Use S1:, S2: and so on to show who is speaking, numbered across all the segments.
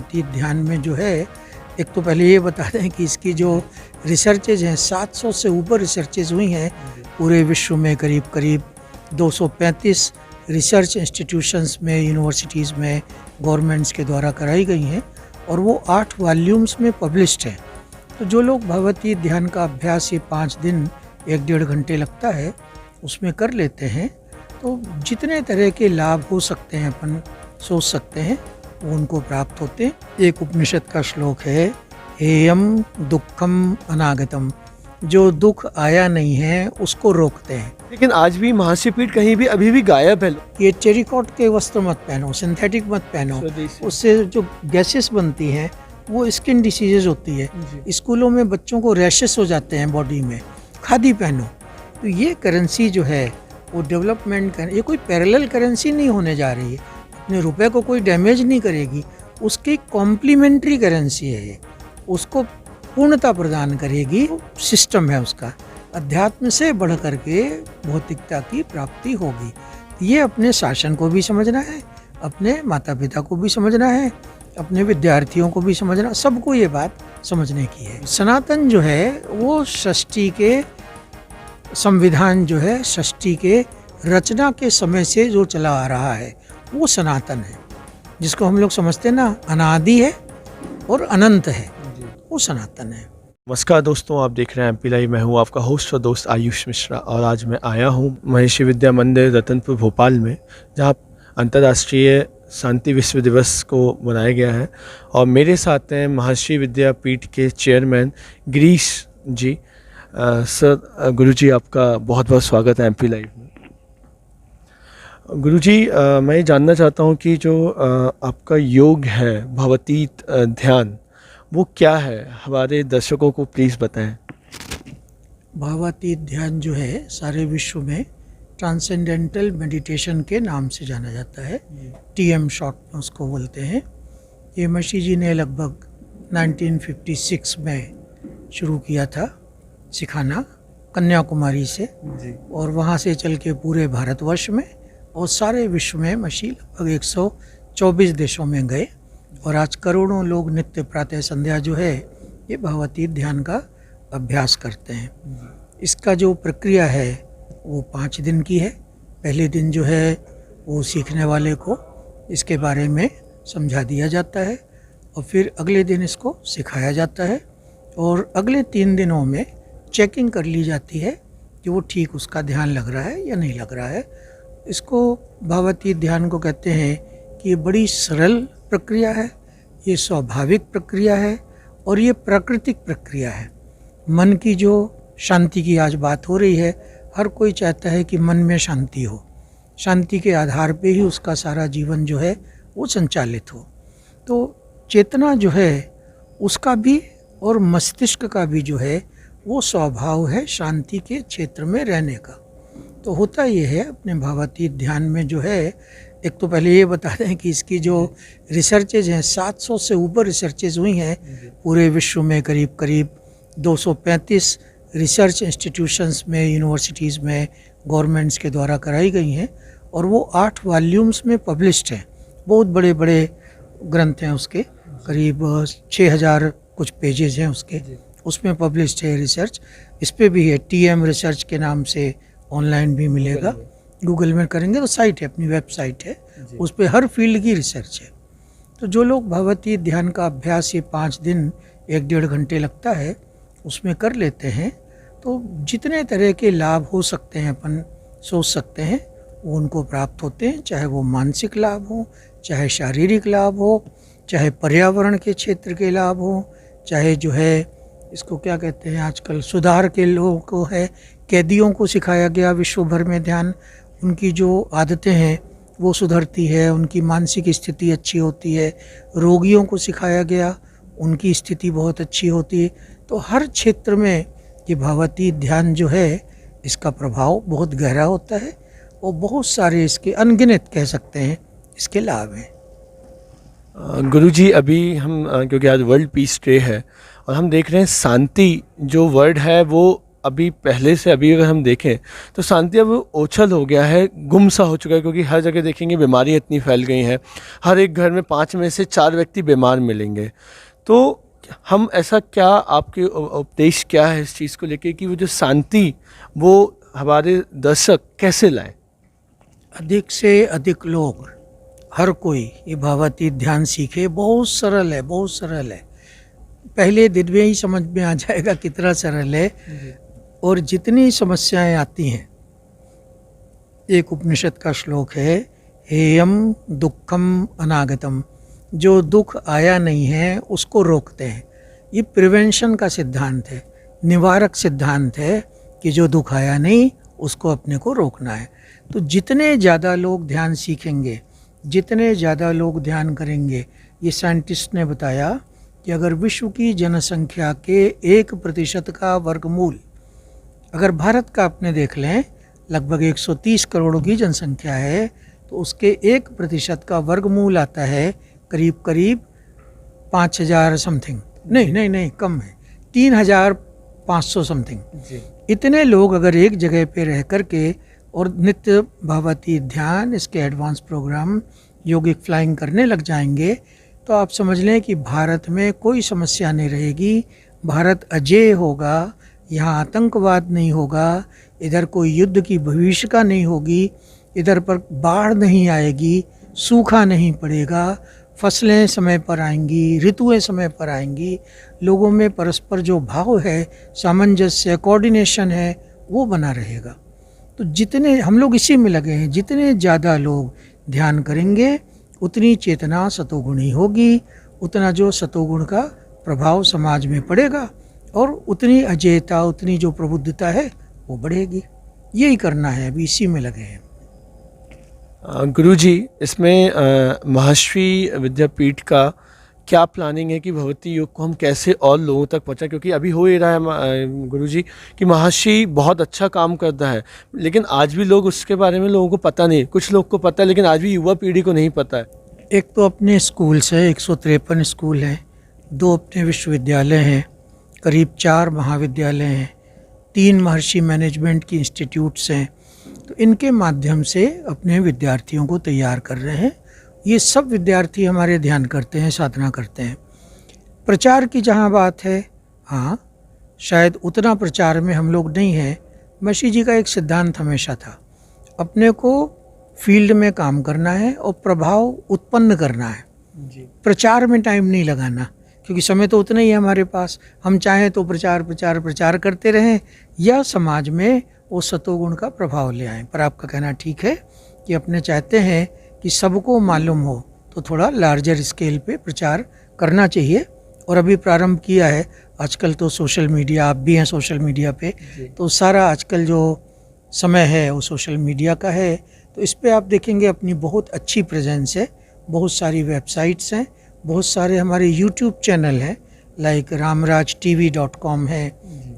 S1: भावातीत ध्यान में जो है, एक तो पहले ये बता दें कि इसकी जो रिसर्चेज हैं 700 से ऊपर रिसर्चेज हुई हैं पूरे विश्व में। करीब करीब 235 रिसर्च इंस्टीट्यूशंस में, यूनिवर्सिटीज़ में, गवर्नमेंट्स के द्वारा कराई गई हैं और वो 8 वॉल्यूम्स में पब्लिश्ड हैं। तो जो लोग भावातीत ध्यान का अभ्यास ये 5 दिन 1-1.5 घंटे लगता है उसमें कर लेते हैं तो जितने तरह के लाभ हो सकते हैं अपन सोच सकते हैं वो उनको प्राप्त होते हैं। एक उपनिषद का श्लोक है, हेयम दुखम अनागतम, जो दुख आया नहीं है उसको रोकते हैं।
S2: लेकिन आज भी महर्षि पीठ कहीं भी अभी भी गायब है।
S1: ये टेरिकॉट के वस्त्र मत पहनो, सिंथेटिक मत पहनो, उससे जो गैसेस बनती हैं वो स्किन डिसीजेज होती है। स्कूलों में बच्चों को रैशेस हो जाते हैं बॉडी में। खादी पहनो। तो ये करेंसी जो है वो डेवलपमेंट ये कोई पैरेलल करेंसी नहीं होने जा रही है, अपने रुपए को कोई डैमेज नहीं करेगी, उसकी कॉम्प्लीमेंट्री करेंसी है ये, उसको पूर्णता प्रदान करेगी। सिस्टम है उसका, अध्यात्म से बढ़ करके भौतिकता की प्राप्ति होगी। ये अपने शासन को भी समझना है, अपने माता पिता को भी समझना है, अपने विद्यार्थियों को भी समझना, सबको ये बात समझने की है। सनातन जो है वो षष्ठी के संविधान जो है, षष्ठी के रचना के समय से जो चला आ रहा है वो सनातन है, जिसको हम लोग समझते हैं ना अनादि है और अनंत है, वो सनातन है।
S2: नमस्कार दोस्तों, आप देख रहे हैं एमपी लाइव। मैं हूँ आपका होस्ट और दोस्त आयुष मिश्रा और आज मैं आया हूँ महर्षि विद्या मंदिर रतनपुर भोपाल में, जहाँ अंतर्राष्ट्रीय शांति विश्व दिवस को मनाया गया है और मेरे साथ हैं महर्षि विद्यापीठ के चेयरमैन गिरीश जी। सर, गुरुजी आपका बहुत बहुत स्वागत है एमपी लाइव में। गुरुजी, मैं ये जानना चाहता हूँ कि जो आपका योग है भावातीत ध्यान, वो क्या है, हमारे दर्शकों को प्लीज़ बताएं।
S1: भावातीत ध्यान जो है सारे विश्व में ट्रांसेंडेंटल मेडिटेशन के नाम से जाना जाता है, TM शॉर्ट में उसको बोलते हैं। ये महर्षि जी ने लगभग 1956 में शुरू किया था सिखाना, कन्याकुमारी से और वहाँ से चल के पूरे भारतवर्ष में और सारे विश्व में महर्षि लगभग 124 देशों में गए और आज करोड़ों लोग नित्य प्रातः संध्या जो है ये भावातीत ध्यान का अभ्यास करते हैं। इसका जो प्रक्रिया है वो 5 दिन की है। पहले दिन जो है वो सीखने वाले को इसके बारे में समझा दिया जाता है और फिर अगले दिन इसको सिखाया जाता है और अगले 3 दिनों में चेकिंग कर ली जाती है कि वो ठीक उसका ध्यान लग रहा है या नहीं लग रहा है। इसको भावातीत ध्यान को कहते हैं कि ये बड़ी सरल प्रक्रिया है, ये स्वाभाविक प्रक्रिया है और ये प्राकृतिक प्रक्रिया है। मन की जो शांति की आज बात हो रही है, हर कोई चाहता है कि मन में शांति हो, शांति के आधार पे ही उसका सारा जीवन जो है वो संचालित हो। तो चेतना जो है उसका भी और मस्तिष्क का भी जो है वो स्वभाव है शांति के क्षेत्र में रहने का। तो होता ये है अपने भावातीत ध्यान में जो है, एक तो पहले ये बता दें कि इसकी जो रिसर्चेज हैं 700 से ऊपर रिसर्चेज हुई हैं पूरे विश्व में। करीब करीब 235 रिसर्च इंस्टीट्यूशंस में, यूनिवर्सिटीज़ में, गवर्नमेंट्स के द्वारा कराई गई हैं और वो 8 वॉल्यूम्स में पब्लिश्ड हैं। बहुत बड़े बड़े ग्रंथ हैं उसके, करीब 6000 कुछ पेजेस हैं उसके, उसमें पब्लिश्ड है रिसर्च। इस पे भी है, TM रिसर्च के नाम से ऑनलाइन भी मिलेगा, गूगल में करेंगे तो साइट है, अपनी वेबसाइट है, उस पर हर फील्ड की रिसर्च है। तो जो लोग भावातीत ध्यान का अभ्यास ये 5 दिन 1-1.5 घंटे लगता है उसमें कर लेते हैं तो जितने तरह के लाभ हो सकते हैं अपन सोच सकते हैं वो उनको प्राप्त होते हैं। चाहे वो मानसिक लाभ हो, चाहे शारीरिक लाभ हो, चाहे पर्यावरण के क्षेत्र के लाभ हो, चाहे जो है इसको क्या कहते हैं आजकल सुधार के लोगों को है, कैदियों को सिखाया गया विश्व भर में ध्यान, उनकी जो आदतें हैं वो सुधरती है, उनकी मानसिक स्थिति अच्छी होती है। रोगियों को सिखाया गया, उनकी स्थिति बहुत अच्छी होती है। तो हर क्षेत्र में ये भावातीत ध्यान जो है इसका प्रभाव बहुत गहरा होता है और बहुत सारे इसके अनगिनत कह सकते हैं इसके लाभ हैं।
S2: गुरुजी, अभी हम क्योंकि आज वर्ल्ड पीस डे है और हम देख रहे हैं शांति जो वर्ड है वो अभी पहले से अभी अगर हम देखें तो शांति अब ओछल हो गया है, गुम सा हो चुका है, क्योंकि हर जगह देखेंगे बीमारियाँ इतनी फैल गई हैं, हर एक घर में 5 में से 4 व्यक्ति बीमार मिलेंगे। तो हम ऐसा क्या, आपके उपदेश क्या है इस चीज़ को लेके कि वो जो शांति वो हमारे दर्शक कैसे लाएं?
S1: अधिक से अधिक लोग, हर कोई ये भावातीत ध्यान सीखे। बहुत सरल है, बहुत सरल है। पहले दिन में ही समझ में आ जाएगा कितना सरल है। और जितनी समस्याएं आती हैं, एक उपनिषद का श्लोक है, हेयम दुखम अनागतम, जो दुख आया नहीं है उसको रोकते हैं। ये प्रिवेंशन का सिद्धांत है, निवारक सिद्धांत है कि जो दुख आया नहीं उसको अपने को रोकना है। तो जितने ज़्यादा लोग ध्यान सीखेंगे, जितने ज़्यादा लोग ध्यान करेंगे, ये साइंटिस्ट ने बताया कि अगर विश्व की जनसंख्या के 1% का वर्गमूल, अगर भारत का अपने देख लें, लगभग 130 करोड़ की जनसंख्या है, तो उसके 1% का वर्गमूल आता है करीब करीब 5000 समथिंग, नहीं कम है, 3500 समथिंग। इतने लोग अगर एक जगह पे रह करके और नित्य भावातीत ध्यान, इसके एडवांस प्रोग्राम, योगिक फ्लाइंग करने लग जाएंगे, तो आप समझ लें कि भारत में कोई समस्या नहीं रहेगी। भारत अजेय होगा, यहाँ आतंकवाद नहीं होगा, इधर कोई युद्ध की भविष्यता नहीं होगी, इधर पर बाढ़ नहीं आएगी, सूखा नहीं पड़ेगा, फसलें समय पर आएंगी, ऋतुएं समय पर आएंगी, लोगों में परस्पर जो भाव है, सामंजस्य, कोऑर्डिनेशन है, वो बना रहेगा। तो जितने हम लोग इसी में लगे हैं, जितने ज़्यादा लोग ध्यान करेंगे उतनी चेतना सतोगुणी होगी, उतना जो सतोगुण का प्रभाव समाज में पड़ेगा और उतनी अजेयता, उतनी जो प्रबुद्धता है वो बढ़ेगी। यही करना है, अभी इसी में लगे हैं।
S2: गुरुजी, इसमें महर्षि विद्यापीठ का क्या प्लानिंग है कि भगवती योग को हम कैसे और लोगों तक पहुंचाएं? क्योंकि अभी हो ही रहा है गुरुजी कि महर्षि बहुत अच्छा काम करता है, लेकिन आज भी लोग उसके बारे में लोगों को पता नहीं। कुछ लोग को पता है, लेकिन आज भी युवा पीढ़ी को नहीं पता है।
S1: एक तो अपने स्कूल से 153 स्कूल हैं, 2 अपने विश्वविद्यालय हैं, करीब 4 महाविद्यालय हैं, 3 महर्षि मैनेजमेंट की इंस्टीट्यूट्स हैं। तो इनके माध्यम से अपने विद्यार्थियों को तैयार कर रहे हैं। ये सब विद्यार्थी हमारे ध्यान करते हैं, साधना करते हैं। प्रचार की जहाँ बात है, हाँ शायद उतना प्रचार में हम लोग नहीं हैं। महर्षि जी का एक सिद्धांत हमेशा था, अपने को फील्ड में काम करना है और प्रभाव उत्पन्न करना है जी। प्रचार में टाइम नहीं लगाना, क्योंकि समय तो उतना ही है हमारे पास। हम चाहें तो प्रचार करते रहें या समाज में वो सतोगुण का प्रभाव ले आएं। पर आपका कहना ठीक है कि अपने चाहते हैं कि सबको मालूम हो, तो थोड़ा लार्जर स्केल पे प्रचार करना चाहिए। और अभी प्रारंभ किया है, आजकल तो सोशल मीडिया, आप भी हैं सोशल मीडिया पे, तो सारा आजकल जो समय है वो सोशल मीडिया का है। तो इस पे आप देखेंगे अपनी बहुत अच्छी प्रेजेंस है, बहुत सारी वेबसाइट्स हैं, बहुत सारे हमारे यूट्यूब चैनल हैं, लाइक ramrajtv.com है,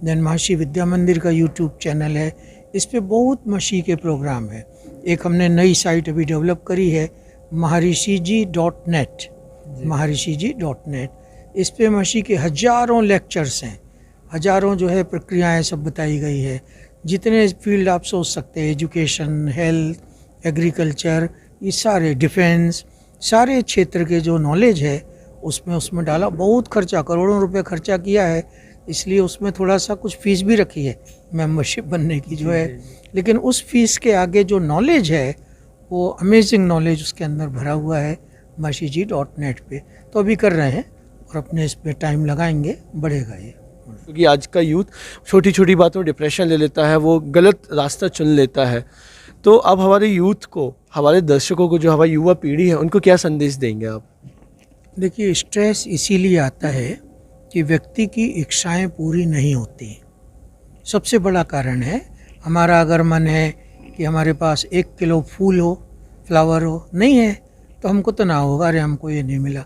S1: देन महर्षि विद्या मंदिर का यूट्यूब चैनल है। इस पे बहुत महर्षि के प्रोग्राम है। एक हमने नई साइट अभी डेवलप करी है, maharishiji.net, maharishiji.net। इस पे महर्षि के हजारों लेक्चर्स हैं, हजारों जो है प्रक्रियाएं सब बताई गई है। जितने फील्ड आप सोच सकते हैं, एजुकेशन, हेल्थ, एग्रीकल्चर, ये सारे, डिफेंस, सारे क्षेत्र के जो नॉलेज है उसमें डाला। बहुत खर्चा, करोड़ों रुपए खर्चा किया है, इसलिए उसमें थोड़ा सा कुछ फीस भी रखी है मेंबरशिप बनने की जो है। लेकिन उस फीस के आगे जो नॉलेज है वो अमेजिंग नॉलेज उसके अंदर भरा हुआ है maharishiji.net पे। तो अभी कर रहे हैं और अपने इस पे टाइम लगाएंगे, बढ़ेगा ये।
S2: क्योंकि आज का यूथ छोटी छोटी बातों में डिप्रेशन ले लेता है, वो गलत रास्ता चुन लेता है। तो अब हमारे यूथ को, हमारे दर्शकों को, जो हमारी युवा पीढ़ी है, उनको क्या संदेश देंगे आप?
S1: देखिए, स्ट्रेस इसीलिए आता है कि व्यक्ति की इच्छाएं पूरी नहीं होती। सबसे बड़ा कारण है हमारा, अगर मन है कि हमारे पास 1 किलो फूल हो, फ्लावर हो, नहीं है तो हमको तनाव होगा, अरे हमको ये नहीं मिला।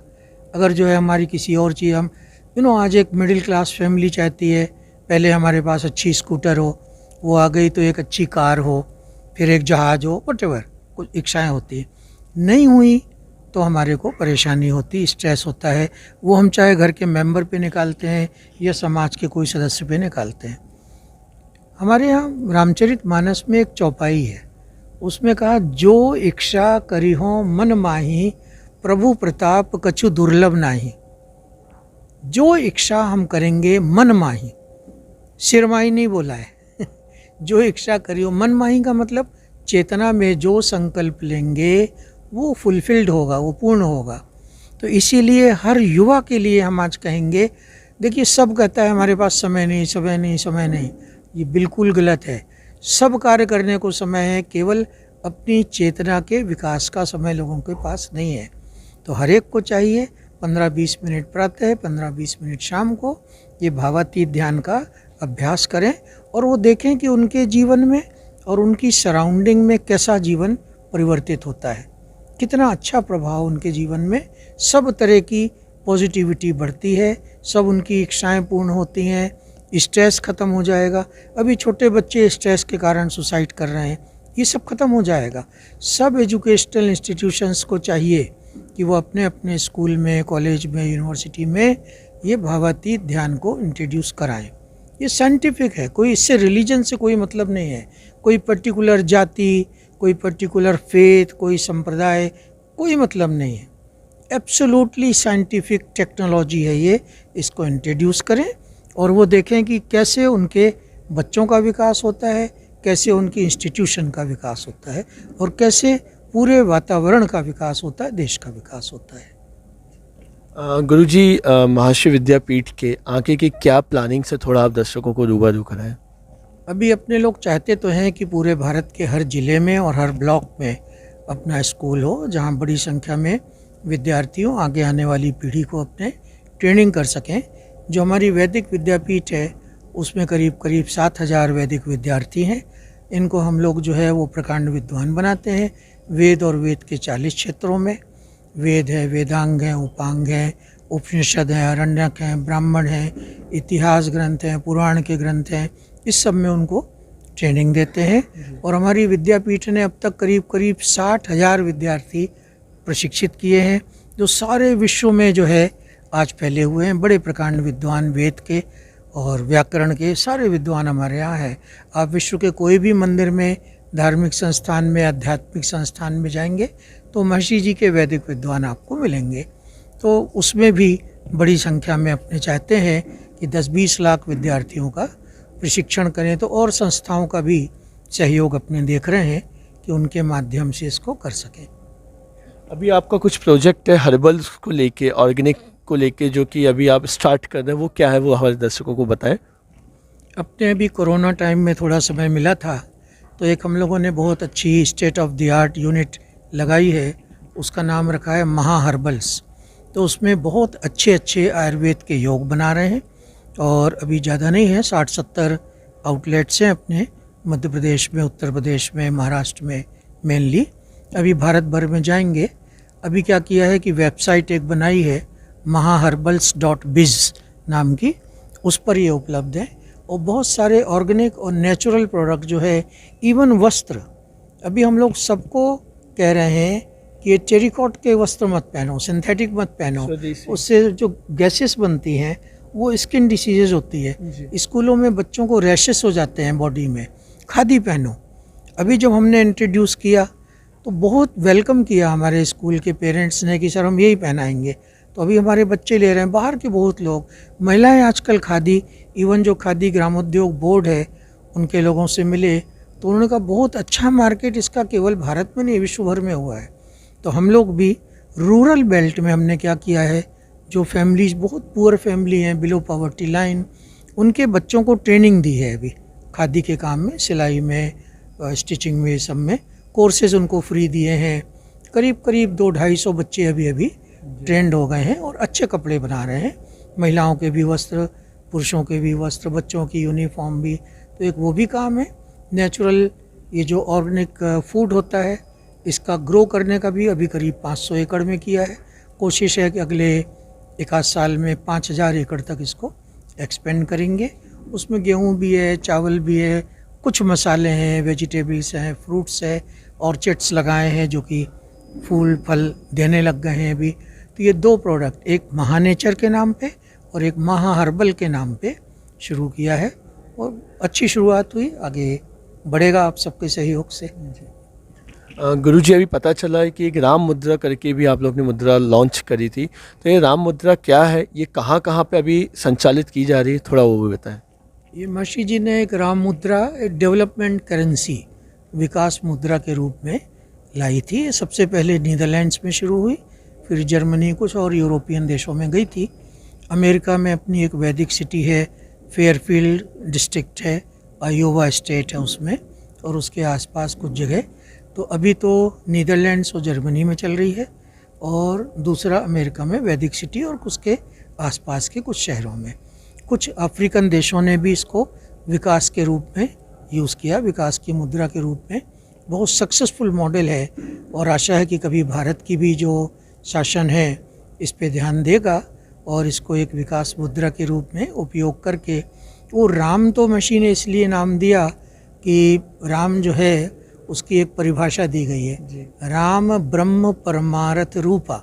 S1: अगर जो है हमारी किसी और चीज़, हम आज एक मिडिल क्लास फैमिली चाहती है, पहले हमारे पास अच्छी स्कूटर हो, वो आ गई तो एक अच्छी कार हो, फिर एक जहाज़ हो, व्हाटएवर कुछ इच्छाएँ होती है। नहीं हुई तो हमारे को परेशानी होती, स्ट्रेस होता है। वो हम चाहे घर के मेंबर पे निकालते हैं या समाज के कोई सदस्य पे निकालते हैं। हमारे यहाँ रामचरितमानस में एक चौपाई है, उसमें कहा जो इच्छा करी हो मन माही प्रभु प्रताप कछु दुर्लभ नाही। जो इच्छा हम करेंगे मन माही, सिरमाही नहीं बोला है जो इच्छा करी हो, मन माही का मतलब चेतना में जो संकल्प लेंगे वो फुलफिल्ड होगा, वो पूर्ण होगा। तो इसीलिए हर युवा के लिए हम आज कहेंगे, देखिए सब कहता है हमारे पास समय नहीं, समय नहीं, समय नहीं, ये बिल्कुल गलत है। सब कार्य करने को समय है, केवल अपनी चेतना के विकास का समय लोगों के पास नहीं है। तो हर एक को चाहिए 15-20 मिनट प्रातः, 15-20 मिनट शाम को ये भावातीत ध्यान का अभ्यास करें और वो देखें कि उनके जीवन में और उनकी सराउंडिंग में कैसा जीवन परिवर्तित होता है, कितना अच्छा प्रभाव उनके जीवन में, सब तरह की पॉजिटिविटी बढ़ती है, सब उनकी इच्छाएं पूर्ण होती हैं, स्ट्रेस खत्म हो जाएगा। अभी छोटे बच्चे स्ट्रेस के कारण सुसाइड कर रहे हैं, ये सब खत्म हो जाएगा। सब एजुकेशनल इंस्टीट्यूशंस को चाहिए कि वो अपने अपने स्कूल में, कॉलेज में, यूनिवर्सिटी में ये भावातीत ध्यान को इंट्रोड्यूस कराएं। ये साइंटिफिक है, कोई इससे रिलीजन से कोई मतलब नहीं है, कोई पर्टिकुलर जाति, कोई पर्टिकुलर फेथ, कोई संप्रदाय, कोई मतलब नहीं है। एब्सोल्युटली साइंटिफिक टेक्नोलॉजी है ये, इसको इंट्रोड्यूस करें और वो देखें कि कैसे उनके बच्चों का विकास होता है, कैसे उनकी इंस्टीट्यूशन का विकास होता है और कैसे पूरे वातावरण का विकास होता है, देश का विकास होता है।
S2: गुरुजी, महर्षि विद्यापीठ के आगे की क्या प्लानिंग से थोड़ा आप दर्शकों को रूबरू कराएं।
S1: अभी अपने लोग चाहते तो हैं कि पूरे भारत के हर ज़िले में और हर ब्लॉक में अपना स्कूल हो, जहां बड़ी संख्या में विद्यार्थियों, आगे आने वाली पीढ़ी को अपने ट्रेनिंग कर सकें। जो हमारी वैदिक विद्यापीठ है उसमें करीब करीब 7,000 वैदिक विद्यार्थी हैं। इनको हम लोग जो है वो प्रकांड विद्वान बनाते हैं। वेद और वेद के 40 क्षेत्रों में, वेद है, वेदांग हैं, उपांग हैं, उपनिषद हैं, अरण्यक हैं, ब्राह्मण हैं, इतिहास ग्रंथ हैं, पुराण के ग्रंथ हैं, इस सब में उनको ट्रेनिंग देते हैं। और हमारी विद्यापीठ ने अब तक करीब करीब 60,000 विद्यार्थी प्रशिक्षित किए हैं, जो सारे विश्व में जो है आज फैले हुए हैं। बड़े प्रकांड विद्वान, वेद के और व्याकरण के सारे विद्वान हमारे यहाँ हैं। आप विश्व के कोई भी मंदिर में, धार्मिक संस्थान में, आध्यात्मिक संस्थान में जाएंगे तो महर्षि जी के वैदिक विद्वान आपको मिलेंगे। तो उसमें भी बड़ी संख्या में अपने चाहते हैं कि 10-20 लाख विद्यार्थियों का प्रशिक्षण करें। तो और संस्थाओं का भी सहयोग अपने देख रहे हैं कि उनके माध्यम से इसको कर सकें।
S2: अभी आपका कुछ प्रोजेक्ट है हर्बल्स को लेके, ऑर्गेनिक को लेके, जो कि अभी आप स्टार्ट कर रहे हैं, वो क्या है, वो हमारे दर्शकों को बताएं।
S1: अपने अभी कोरोना टाइम में थोड़ा समय मिला था तो एक हम लोगों ने बहुत अच्छी state of the art unit लगाई है, उसका नाम रखा है महा हर्बल्स। तो उसमें बहुत अच्छे अच्छे आयुर्वेद के योग बना रहे हैं और अभी ज़्यादा नहीं है, 60-70 आउटलेट्स हैं अपने मध्य प्रदेश में, उत्तर प्रदेश में, महाराष्ट्र में मेनली। अभी भारत भर में जाएंगे। अभी क्या किया है कि वेबसाइट एक बनाई है mahaherbals.biz नाम की, उस पर ये उपलब्ध है और बहुत सारे ऑर्गेनिक और नेचुरल प्रोडक्ट जो है, इवन वस्त्र। अभी हम लोग सबको कह रहे हैं कि ये टेरिकॉट के वस्त्र मत पहनो, सिंथेटिक मत पहनो, उससे जो गैसेस बनती हैं वो स्किन डिसीजेज होती है। स्कूलों में बच्चों को रैशेस हो जाते हैं बॉडी में, खादी पहनो। अभी जब हमने इंट्रोड्यूस किया तो बहुत वेलकम किया हमारे स्कूल के पेरेंट्स ने कि सर हम यही पहनाएंगे। तो अभी हमारे बच्चे ले रहे हैं, बाहर के बहुत लोग, महिलाएं आजकल खादी, इवन जो खादी ग्रामोद्योग बोर्ड है उनके लोगों से मिले तो उन्होंने कहा बहुत अच्छा मार्केट इसका केवल भारत में नहीं विश्व भर में हुआ है। तो हम लोग भी रूरल बेल्ट में हमने क्या किया है, जो फैमिलीज बहुत पुअर फैमिली हैं, बिलो पॉवर्टी लाइन, उनके बच्चों को ट्रेनिंग दी है अभी खादी के काम में, सिलाई में, स्टिचिंग में, सब में कोर्सेज उनको फ्री दिए हैं। करीब करीब 200-250 बच्चे अभी ट्रेंड हो गए हैं और अच्छे कपड़े बना रहे हैं। महिलाओं के भी वस्त्र, पुरुषों के भी वस्त्र, बच्चों की यूनिफॉर्म भी। तो एक वो भी काम है। नेचुरल ये जो ऑर्गेनिक फूड होता है इसका ग्रो करने का भी अभी करीब 500 एकड़ में किया है। कोशिश है कि अगले 1 आध साल में 5000 एकड़ तक इसको एक्सपेंड करेंगे। उसमें गेहूँ भी है, चावल भी है, कुछ मसाले हैं, वेजिटेबल्स हैं, फ्रूट्स है, ऑर्चिड्स लगाए हैं जो कि फूल फल देने लग गए हैं अभी। तो ये 2 प्रोडक्ट, एक महानेचर के नाम पे और एक महा हर्बल के नाम पे शुरू किया है और अच्छी शुरुआत हुई, आगे बढ़ेगा आप सबके सहयोग से।
S2: गुरुजी अभी पता चला है कि एक राम मुद्रा करके भी आप लोग ने मुद्रा लॉन्च करी थी, तो ये राम मुद्रा क्या है, ये कहाँ कहाँ पे अभी संचालित की जा रही है, थोड़ा वो भी बताएं।
S1: ये महर्षि जी ने एक राम मुद्रा, एक डेवलपमेंट करेंसी, विकास मुद्रा के रूप में लाई थी। ये सबसे पहले नीदरलैंड्स में शुरू हुई, फिर जर्मनी, कुछ और यूरोपियन देशों में गई थी। अमेरिका में अपनी एक वैदिक सिटी है, फेयरफील्ड डिस्ट्रिक्ट है, आयोवा स्टेट है उसमें, और उसके आसपास कुछ जगह। तो अभी तो नीदरलैंड्स और जर्मनी में चल रही है, और दूसरा अमेरिका में वैदिक सिटी और उसके आसपास के कुछ शहरों में। कुछ अफ्रीकन देशों ने भी इसको विकास के रूप में यूज़ किया, विकास की मुद्रा के रूप में। बहुत सक्सेसफुल मॉडल है, और आशा है कि कभी भारत की भी जो शासन है इस पे ध्यान देगा और इसको एक विकास मुद्रा के रूप में उपयोग करके। वो राम तो महर्षि ने इसलिए नाम दिया कि राम जो है उसकी एक परिभाषा दी गई है, राम ब्रह्म परमार्थ रूपा,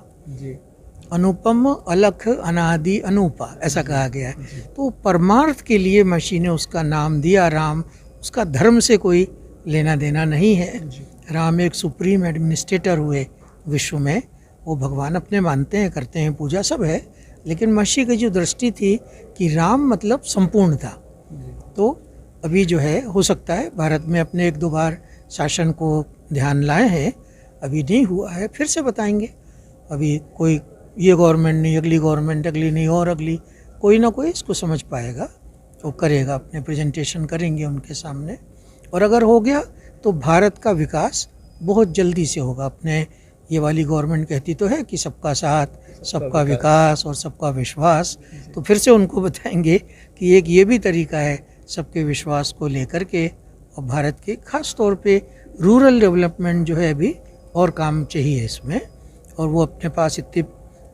S1: अनुपम अलख अनादि अनूपा, ऐसा कहा गया है। तो परमार्थ के लिए महर्षि ने उसका नाम दिया राम। उसका धर्म से कोई लेना देना नहीं है। राम एक सुप्रीम एडमिनिस्ट्रेटर हुए विश्व में, वो भगवान अपने मानते हैं, करते हैं पूजा, सब है। लेकिन महर्षि की जो दृष्टि थी कि राम मतलब संपूर्ण था। तो अभी जो है, हो सकता है भारत में अपने एक दो बार शासन को ध्यान लाए हैं, अभी नहीं हुआ है, फिर से बताएंगे। अभी कोई ये गवर्नमेंट नहीं, अगली गवर्नमेंट, अगली नहीं और अगली, कोई ना कोई इसको समझ पाएगा, वो करेगा, अपने प्रेजेंटेशन करेंगे उनके सामने। और अगर हो गया तो भारत का विकास बहुत जल्दी से होगा। अपने ये वाली गवर्नमेंट कहती तो है कि सबका साथ, सबका विकास और सबका विश्वास, तो फिर से उनको बताएंगे कि एक ये भी तरीका है सबके विश्वास को लेकर के। और भारत के खास तौर पे रूरल डेवलपमेंट जो है अभी और काम चाहिए इसमें, और वो अपने पास इतने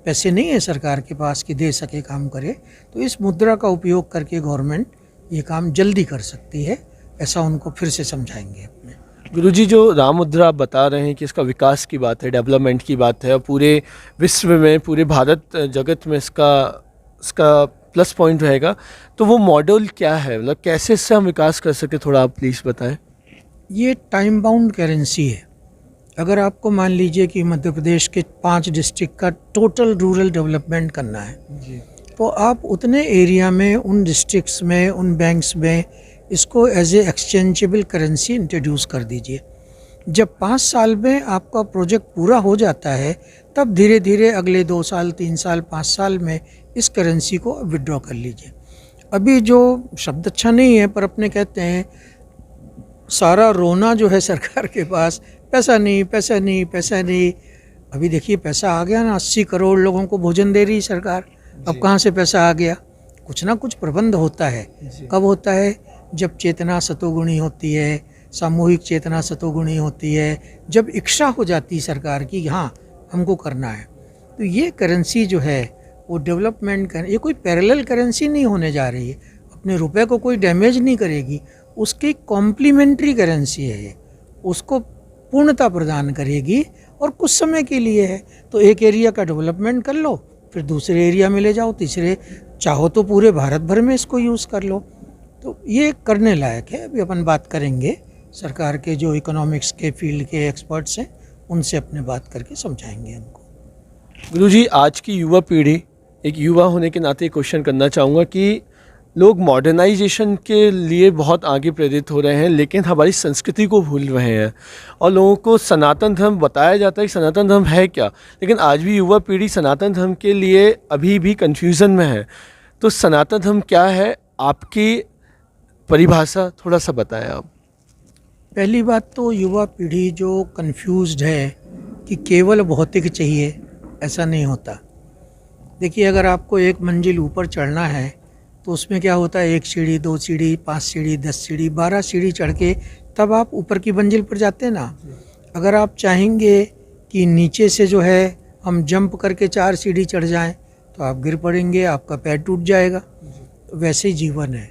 S1: पैसे नहीं है सरकार के पास कि दे सके, काम करे। तो इस मुद्रा का उपयोग करके गवर्नमेंट ये काम जल्दी कर सकती है, ऐसा उनको फिर से समझाएंगे अपने।
S2: गुरुजी, जो राम मुद्रा आप बता रहे हैं कि इसका विकास की बात है, डेवलपमेंट की बात है, और पूरे विश्व में, पूरे भारत जगत में इसका प्लस पॉइंट रहेगा, तो वो मॉडल क्या है, मतलब कैसे इससे हम विकास कर सके, थोड़ा आप प्लीज़ बताएं।
S1: ये टाइम बाउंड करेंसी है। अगर आपको मान लीजिए कि मध्य प्रदेश के 5 डिस्ट्रिक्ट का टोटल रूरल डेवलपमेंट करना है जी, तो आप उतने एरिया में, उन डिस्ट्रिक्ट्स में, उन बैंक्स में इसको as a exchangeable currency introduce कर दीजिए। जब 5 साल में आपका प्रोजेक्ट पूरा हो जाता है, तब धीरे धीरे अगले 2 साल, 3 साल, 5 साल में इस करेंसी को विड्रॉ कर लीजिए। अभी जो शब्द अच्छा नहीं है, पर अपने कहते हैं सारा रोना जो है सरकार के पास, पैसा नहीं, पैसा नहीं, पैसा नहीं। अभी देखिए पैसा आ गया ना, 80 करोड़ लोगों को भोजन दे रही सरकार। अब कहाँ से पैसा आ गया? कुछ ना कुछ प्रबंध होता है। कब होता है? जब चेतना सतोगुणी होती है, सामूहिक चेतना सतोगुणी होती है, जब इच्छा हो जाती सरकार की हाँ हमको करना है। तो ये करेंसी जो है वो डेवलपमेंट कर, ये कोई पैरेलल करेंसी नहीं होने जा रही है, अपने रुपए को कोई डैमेज नहीं करेगी, उसकी कॉम्प्लीमेंट्री करेंसी है ये, उसको पूर्णता प्रदान करेगी और कुछ समय के लिए है। तो एक एरिया का डेवलपमेंट कर लो, फिर दूसरे एरिया में ले जाओ, तीसरे, चाहो तो पूरे भारत भर में इसको यूज़ कर लो। तो ये करने लायक है। अभी अपन बात करेंगे, सरकार के जो इकोनॉमिक्स के फील्ड के एक्सपर्ट्स हैं उनसे अपने बात करके समझाएंगे उनको।
S2: गुरुजी, आज की युवा पीढ़ी, एक युवा होने के नाते क्वेश्चन करना चाहूँगा कि लोग मॉडर्नाइजेशन के लिए बहुत आगे प्रेरित हो रहे हैं, लेकिन हमारी संस्कृति को भूल रहे हैं, और लोगों को सनातन धर्म बताया जाता है कि सनातन धर्म है क्या, लेकिन आज भी युवा पीढ़ी सनातन धर्म के लिए अभी भी कन्फ्यूज़न में है। तो सनातन धर्म क्या है, आपकी परिभाषा थोड़ा सा बताएं आप।
S1: पहली बात तो युवा पीढ़ी जो कन्फ्यूज्ड है कि केवल भौतिक चाहिए, ऐसा नहीं होता। देखिए, अगर आपको एक मंजिल ऊपर चढ़ना है तो उसमें क्या होता है, 1 सीढ़ी, 2 सीढ़ी, 5 सीढ़ी, 10 सीढ़ी, 12 सीढ़ी चढ़ के तब आप ऊपर की मंजिल पर जाते हैं ना। अगर आप चाहेंगे कि नीचे से जो है हम जंप करके 4 सीढ़ी चढ़ जाएं तो आप गिर पड़ेंगे, आपका पैर टूट जाएगा। तो वैसे ही जीवन है।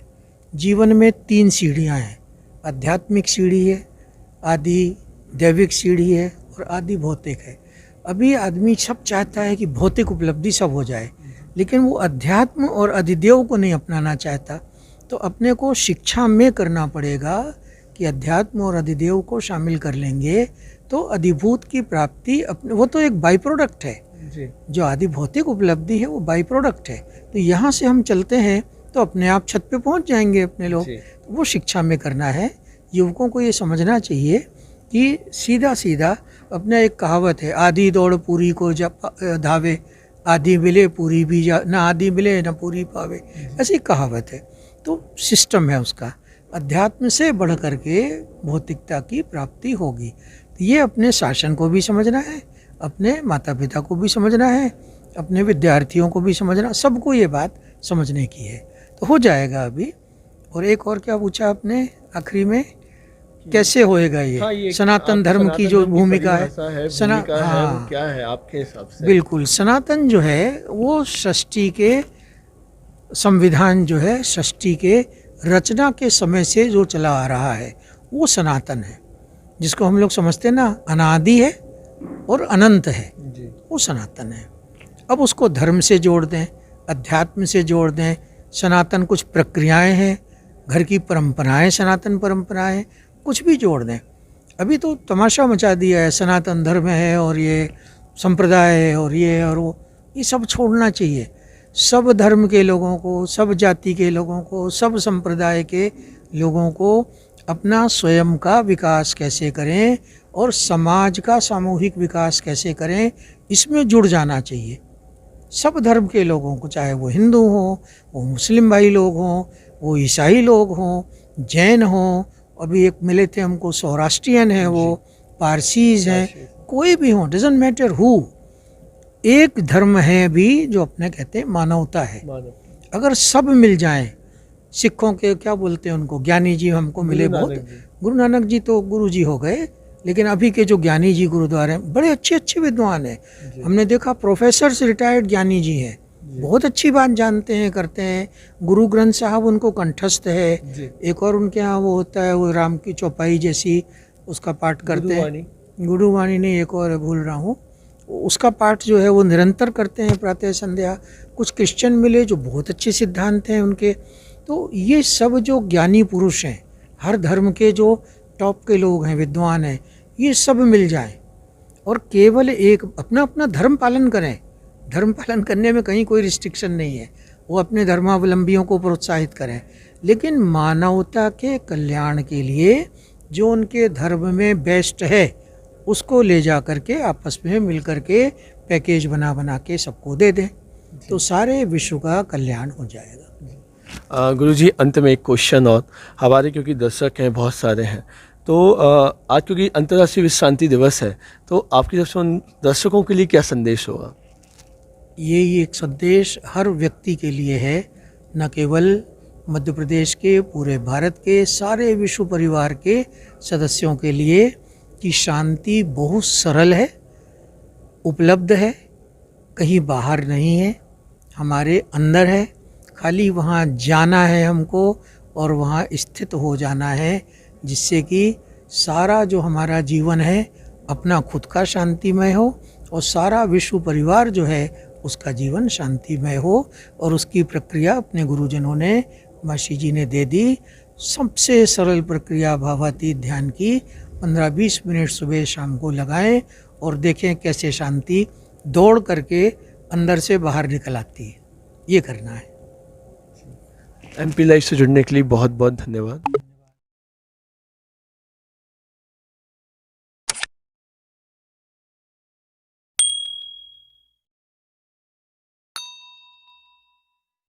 S1: जीवन में 3 सीढ़ियां हैं, आध्यात्मिक सीढ़ी है, आदि दैविक सीढ़ी है और आदि भौतिक है। अभी आदमी सब चाहता है कि भौतिक उपलब्धि सब हो जाए, लेकिन वो अध्यात्म और अधिदेव को नहीं अपनाना चाहता। तो अपने को शिक्षा में करना पड़ेगा कि अध्यात्म और अधिदेव को शामिल कर लेंगे तो अधिभूत की प्राप्ति अपने, वो तो एक बाई प्रोडक्ट है
S2: जी।
S1: जो आदि भौतिक उपलब्धि है वो बाई प्रोडक्ट है। तो यहाँ से हम चलते हैं तो अपने आप छत पे पहुँच जाएंगे अपने लोग। तो वो शिक्षा में करना है। युवकों को ये समझना चाहिए कि सीधा सीधा अपना एक कहावत है, आधी दौड़ पूरी को धावे, आधी मिले पूरी भी जा, ना आधी मिले ना पूरी पावे, ऐसी कहावत है। तो सिस्टम है उसका, अध्यात्म से बढ़ करके भौतिकता की प्राप्ति होगी। तो ये अपने शासन को भी समझना है, अपने माता पिता को भी समझना है, अपने विद्यार्थियों को भी समझना, सबको ये बात समझने की है। तो हो जाएगा अभी। और एक और क्या पूछा आपने आखिरी में, कैसे होएगा ये?
S2: हाँ, ये
S1: सनातन धर्म की जो भूमिका है,
S2: हाँ, वो क्या है आपके हिसाब से?
S1: बिल्कुल, सनातन जो है वो सृष्टि के संविधान जो है, सृष्टि के रचना के समय से जो चला आ रहा है वो सनातन है, जिसको हम लोग समझते हैं ना अनादि है और अनंत है
S2: जी।
S1: वो सनातन है। अब उसको धर्म से जोड़ दें, अध्यात्म से जोड़ दें। सनातन कुछ प्रक्रियाएं हैं, घर की परंपराएं सनातन परंपराएं, कुछ भी जोड़ दें। अभी तो तमाशा मचा दिया है, सनातन धर्म है और ये संप्रदाय है और ये और वो, ये सब छोड़ना चाहिए। सब धर्म के लोगों को, सब जाति के लोगों को, सब संप्रदाय के लोगों को अपना स्वयं का विकास कैसे करें और समाज का सामूहिक विकास कैसे करें, इसमें जुड़ जाना चाहिए। सब धर्म के लोगों को, चाहे वो हिंदू हों, वो मुस्लिम भाई लोग हों, वो ईसाई लोग हों, जैन हों, अभी एक मिले थे हमको सौराष्ट्रियन है, वो पारसीज हैं, कोई भी हो, डजंट मैटर हु, एक धर्म है भी जो अपने कहते हैं मानवता है। अगर सब मिल जाएं, सिखों के क्या बोलते हैं उनको, ज्ञानी जी हमको मिले बहुत, गुरु नानक जी तो गुरु जी हो गए, लेकिन अभी के जो ज्ञानी जी गुरुद्वारे हैं बड़े अच्छे अच्छे विद्वान हैं। हमने देखा प्रोफेसर से रिटायर्ड ज्ञानी जी हैं, बहुत अच्छी बात जानते हैं, करते हैं। गुरु ग्रंथ साहब उनको कंठस्थ है। एक और उनके यहाँ वो होता है, वो राम की चौपाई जैसी उसका पाठ करते हैं, गुरुवाणी नहीं, एक और भूल रहा हूँ, उसका पाठ जो है वो निरंतर करते हैं प्रातः संध्या। कुछ क्रिश्चियन मिले जो बहुत अच्छे सिद्धांत हैं उनके। तो ये सब जो ज्ञानी पुरुष हैं, हर धर्म के जो टॉप के लोग हैं, विद्वान हैं, ये सब मिल जाएं और केवल एक अपना अपना धर्म पालन करें। धर्म पालन करने में कहीं कोई रिस्ट्रिक्शन नहीं है, वो अपने धर्मावलंबियों को प्रोत्साहित करें, लेकिन मानवता के कल्याण के लिए जो उनके धर्म में बेस्ट है उसको ले जा करके आपस में मिल करके पैकेज बना बना के सबको दे दें, तो सारे विश्व का कल्याण हो जाएगा।
S2: गुरुजी, अंत में एक क्वेश्चन और, हमारे क्योंकि दर्शक हैं बहुत सारे हैं, तो आज क्योंकि अंतर्राष्ट्रीय विश्व शांति दिवस है, तो आपकी तरफ से उन दर्शकों के लिए क्या संदेश होगा?
S1: ये एक संदेश हर व्यक्ति के लिए है, न केवल मध्य प्रदेश के, पूरे भारत के, सारे विश्व परिवार के सदस्यों के लिए, कि शांति बहुत सरल है, उपलब्ध है, कहीं बाहर नहीं है, हमारे अंदर है। खाली वहाँ जाना है हमको और वहाँ स्थित हो जाना है, जिससे कि सारा जो हमारा जीवन है अपना खुद का शांतिमय हो और सारा विश्व परिवार जो है उसका जीवन शांतिमय हो। और उसकी प्रक्रिया अपने गुरुजनों ने, मासी जी ने दे दी। सबसे सरल प्रक्रिया भावातीत ध्यान की 15-20 मिनट सुबह शाम को लगाएं और देखें कैसे शांति दौड़ करके अंदर से बाहर निकल आती है। ये करना है।
S2: MP लाइव से जुड़ने के लिए बहुत बहुत धन्यवाद।